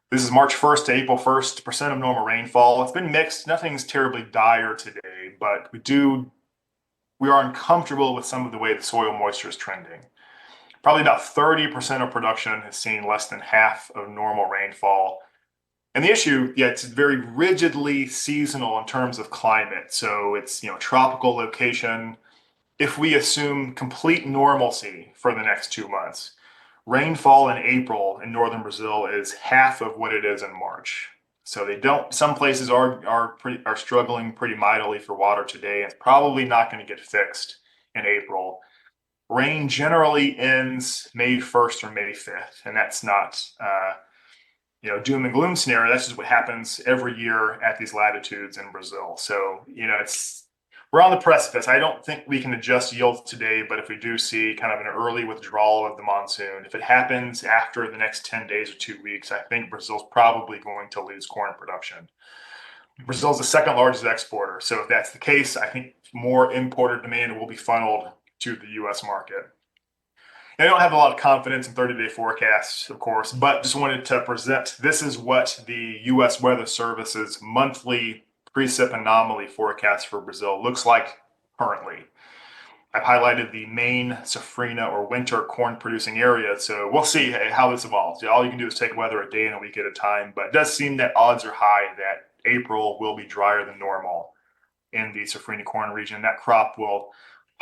This is March 1st to April 1st, percent of normal rainfall. It's been mixed. Nothing's terribly dire today, but we are uncomfortable with some of the way the soil moisture is trending. Probably about 30% of production has seen less than half of normal rainfall. And the issue, it's very rigidly seasonal in terms of climate. So it's, tropical location. If we assume complete normalcy for the next 2 months, rainfall in April in northern Brazil is half of what it is in March. So some places are struggling pretty mightily for water today. It's probably not going to get fixed in April. Rain generally ends May 1st or May 5th, and that's not doom and gloom scenario. That's just what happens every year at these latitudes in Brazil. So, we're on the precipice. I don't think we can adjust yields today, but if we do see kind of an early withdrawal of the monsoon, if it happens after the next 10 days or 2 weeks, I think Brazil's probably going to lose corn production. Brazil's the second largest exporter. So if that's the case, I think more importer demand will be funneled to the U.S. market. I don't have a lot of confidence in 30-day forecasts, of course, but just wanted to present, this is what the U.S. Weather Service's monthly precip anomaly forecast for Brazil looks like currently. I've highlighted the main safrinha or winter corn producing area, so we'll see how this evolves. All you can do is take weather a day and a week at a time, but it does seem that odds are high that April will be drier than normal in the safrinha corn region. That crop will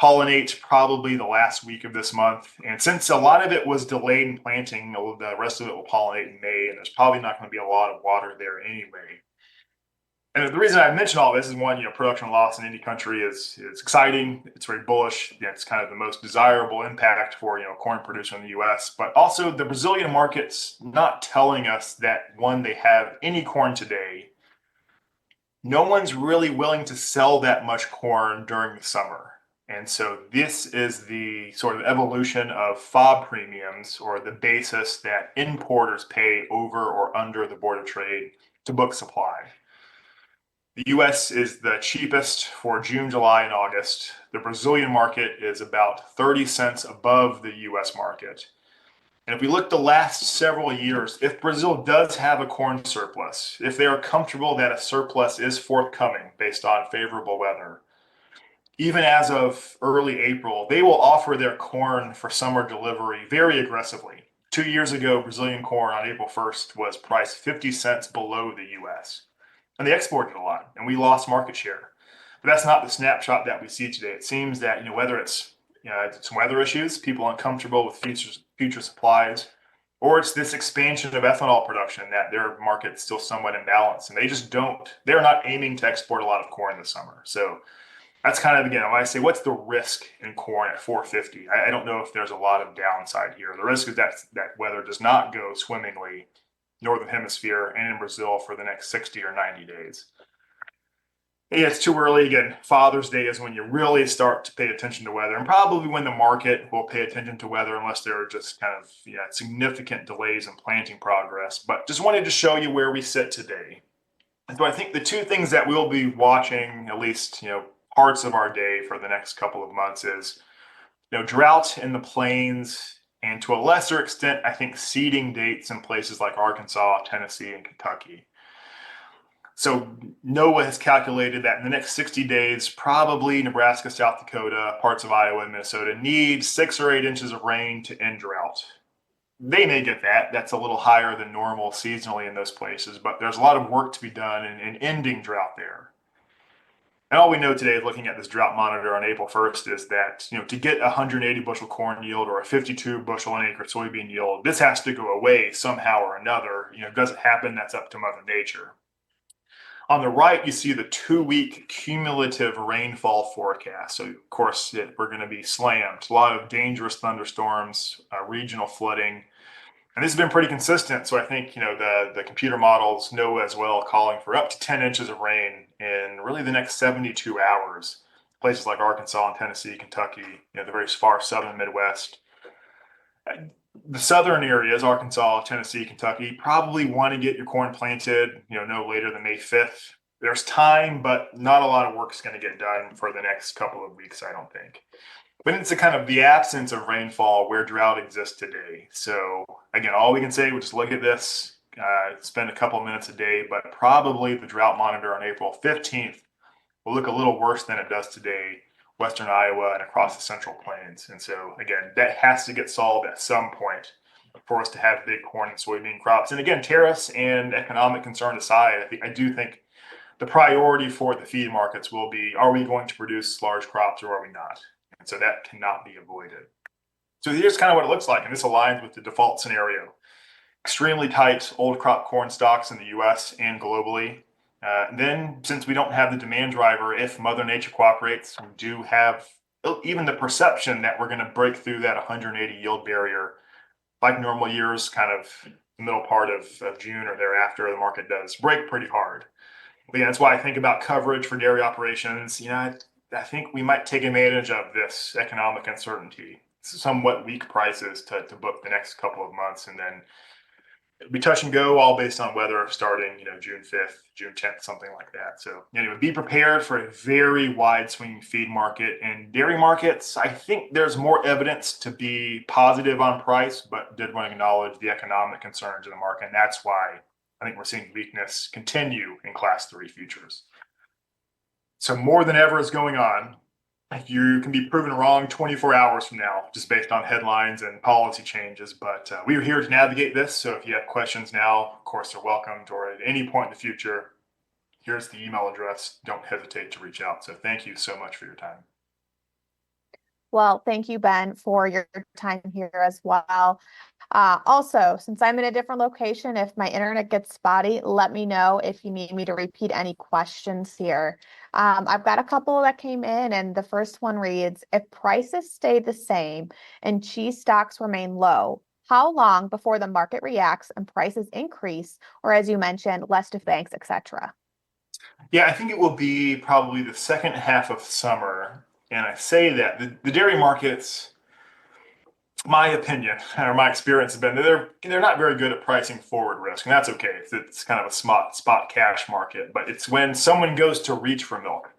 pollinate probably the last week of this month. And since a lot of it was delayed in planting, the rest of it will pollinate in May, and there's probably not going to be a lot of water there anyway. And the reason I mention all this is one, production loss in any country is exciting. It's very bullish. It's kind of the most desirable impact for, corn producer in the U.S. But also the Brazilian market's not telling us that, one, they have any corn today. No one's really willing to sell that much corn during the summer. And so this is the sort of evolution of FOB premiums, or the basis that importers pay over or under the Board of Trade to book supply. The US is the cheapest for June, July, and August. The Brazilian market is about 30 cents above the US market. And if we look the last several years, if Brazil does have a corn surplus, if they are comfortable that a surplus is forthcoming based on favorable weather, even as of early April, they will offer their corn for summer delivery very aggressively. 2 years ago, Brazilian corn on April 1st was priced 50 cents below the US. And they exported a lot, and we lost market share. But that's not the snapshot that we see today. It seems that, whether it's some weather issues, people uncomfortable with future supplies, or it's this expansion of ethanol production that their market's still somewhat imbalanced, and they're not aiming to export a lot of corn this summer. So that's kind of, again, when I say what's the risk in corn at 450, I don't know if there's a lot of downside here. The risk is that weather does not go swimmingly northern hemisphere and in Brazil for the next 60 or 90 days. Yeah, it's too early. Again, Father's Day is when you really start to pay attention to weather, and probably when the market will pay attention to weather, unless there are just kind of significant delays in planting progress. But just wanted to show you where we sit today. And so I think the two things that we'll be watching, at least parts of our day for the next couple of months, is drought in the plains, and to a lesser extent, I think seeding dates in places like Arkansas, Tennessee, and Kentucky. So NOAA has calculated that in the next 60 days, probably Nebraska, South Dakota, parts of Iowa, and Minnesota need 6 or 8 inches of rain to end drought. They may get that. That's a little higher than normal seasonally in those places, but there's a lot of work to be done in ending drought there. And all we know today, looking at this drought monitor on April 1st, is that to get a 180 bushel corn yield or a 52 bushel an acre soybean yield, this has to go away somehow or another. Does it happen? That's up to Mother Nature. On the right, you see the 2-week cumulative rainfall forecast. So, of course, we're going to be slammed. A lot of dangerous thunderstorms, regional flooding. And this has been pretty consistent. So I think, the computer models know as well, calling for up to 10 inches of rain in really the next 72 hours. Places like Arkansas and Tennessee, Kentucky, the very far southern Midwest. The southern areas, Arkansas, Tennessee, Kentucky, probably want to get your corn planted, no later than May 5th. There's time, but not a lot of work is going to get done for the next couple of weeks, I don't think. But it's a kind of the absence of rainfall where drought exists today. So again, all we can say, we just look at this, spend a couple of minutes a day, but probably the drought monitor on April 15th will look a little worse than it does today, western Iowa and across the Central Plains. And so again, that has to get solved at some point for us to have big corn and soybean crops. And again, tariffs and economic concern aside, I do think the priority for the feed markets will be, are we going to produce large crops or are we not? And so that cannot be avoided. So here's kind of what it looks like, and this aligns with the default scenario. Extremely tight old crop corn stocks in the US and globally. Then, since we don't have the demand driver, if Mother Nature cooperates, we do have even the perception that we're going to break through that 180 yield barrier like normal years, kind of the middle part of June or thereafter. The market does break pretty hard. But yeah, that's why I think about coverage for dairy operations. I think we might take advantage of this economic uncertainty, somewhat weak prices to book the next couple of months, and then it'll be touch and go, all based on weather starting, June 5th, June 10th, something like that. So anyway, be prepared for a very wide swinging feed market. And dairy markets, I think there's more evidence to be positive on price, but did want to acknowledge the economic concerns in the market. And that's why I think we're seeing weakness continue in Class 3 futures. So more than ever is going on. You can be proven wrong 24 hours from now, just based on headlines and policy changes. But we are here to navigate this. So if you have questions now, of course, they're welcomed, or at any point in the future, here's the email address. Don't hesitate to reach out. So thank you so much for your time. Well, thank you, Ben, for your time here as well. Also, since I'm in a different location, if my internet gets spotty, let me know if you need me to repeat any questions here. I've got a couple that came in, and the first one reads, if prices stay the same and cheese stocks remain low, how long before the market reacts and prices increase, or as you mentioned, less to banks, etc.? Yeah, I think it will be probably the second half of summer. And I say that the dairy markets, my opinion or my experience has been they're not very good at pricing forward risk, and that's okay. It's kind of a spot cash market, but it's when someone goes to reach for milk,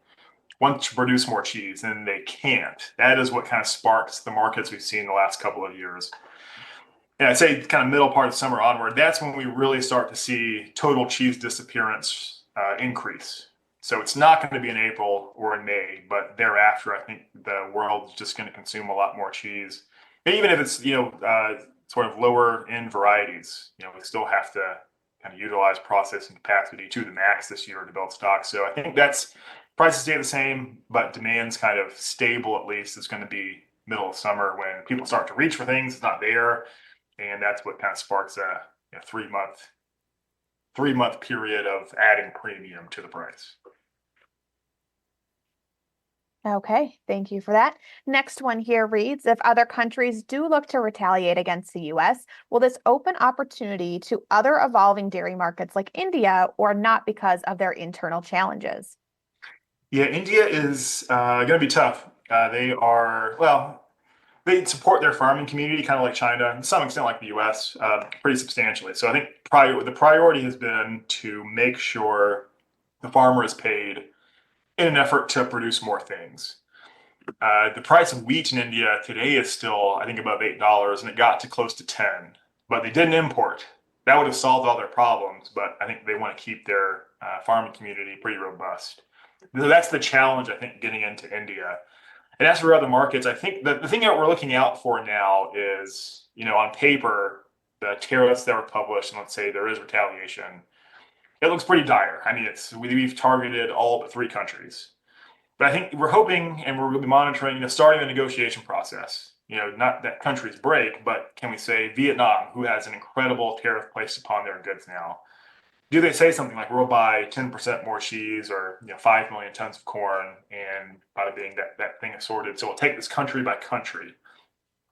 wants to produce more cheese, and they can't. That is what kind of sparks the markets we've seen the last couple of years. And I'd say kind of middle part of summer onward, that's when we really start to see total cheese disappearance increase. So it's not going to be in April or in May, but thereafter, I think the world's just going to consume a lot more cheese. And even if it's sort of lower end varieties, we still have to kind of utilize processing capacity to the max this year to build stock. So I think that's prices stay the same, but demand's kind of stable at least. It's going to be middle of summer when people start to reach for things. It's not there, and that's what kind of sparks a 3 month period of adding premium to the price. Okay, thank you for that. Next one here reads, if other countries do look to retaliate against the US, will this open opportunity to other evolving dairy markets like India or not because of their internal challenges? Yeah, India is going to be tough. They support their farming community, kind of like China, to some extent like the US, pretty substantially. So I think the priority has been to make sure the farmer is paid in an effort to produce more things. The price of wheat in India today is still, I think, above $8, and it got to close to 10. But they didn't import. That would have solved all their problems, but I think they want to keep their farming community pretty robust. So that's the challenge, I think, getting into India. And as for other markets, I think the thing that we're looking out for now is, on paper, the tariffs that were published, and let's say there is retaliation, it looks pretty dire. I mean, we've targeted all but 3 countries. But I think we're hoping and we're going to be monitoring, starting the negotiation process. Not that countries break, but can we say Vietnam, who has an incredible tariff placed upon their goods now? Do they say something like we'll buy 10% more cheese or 5 million tons of corn, and bada bing, that thing is sorted. So we'll take this country by country.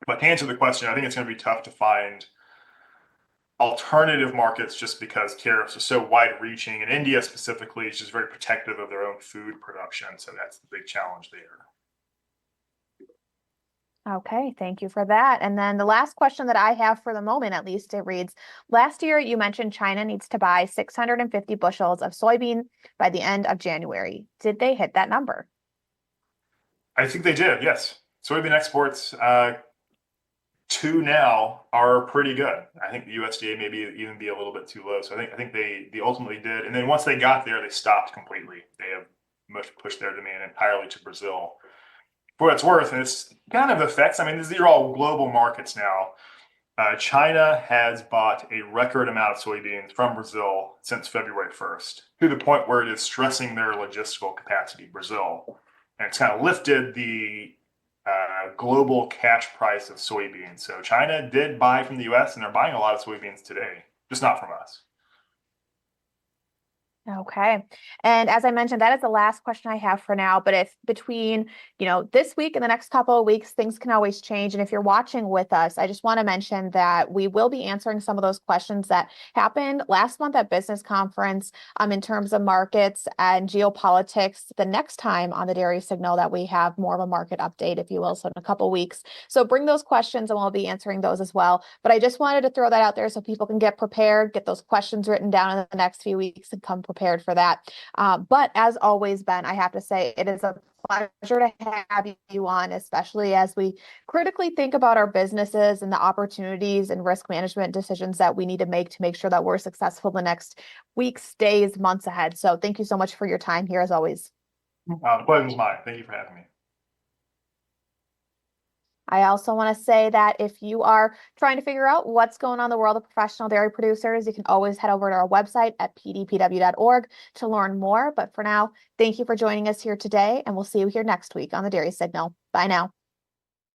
But to answer the question, I think it's going to be tough to find alternative markets just because tariffs are so wide reaching, and India specifically is just very protective of their own food production. So that's the big challenge there. Okay, thank you for that. And then the last question that I have for the moment, at least, it reads, last year you mentioned China needs to buy 650 bushels of soybean by the end of January. Did they hit that number? I think they did, yes. Soybean exports to now are pretty good. I think the USDA maybe even be a little bit too low. So I think they ultimately did. And then once they got there, they stopped completely. They have pushed their demand entirely to Brazil. For what it's worth, and it's kind of affects, these are all global markets now. China has bought a record amount of soybeans from Brazil since February 1st, to the point where it is stressing their logistical capacity, Brazil. And it's kind of lifted the global cash price of soybeans. So China did buy from the US, and they're buying a lot of soybeans today, just not from us. Okay. And as I mentioned, that is the last question I have for now. But if between, this week and the next couple of weeks, things can always change. And if you're watching with us, I just want to mention that we will be answering some of those questions that happened last month at Business Conference in terms of markets and geopolitics the next time on the Dairy Signal that we have more of a market update, if you will, so in a couple of weeks. So bring those questions and we'll be answering those as well. But I just wanted to throw that out there so people can get prepared, get those questions written down in the next few weeks and come prepared for that. But as always, Ben, I have to say it is a pleasure to have you on, especially as we critically think about our businesses and the opportunities and risk management decisions that we need to make sure that we're successful the next weeks, days, months ahead. So thank you so much for your time here as always. The pleasure was mine. Thank you for having me. I also want to say that if you are trying to figure out what's going on in the world of professional dairy producers, you can always head over to our website at pdpw.org to learn more. But for now, thank you for joining us here today, and we'll see you here next week on the Dairy Signal. Bye now.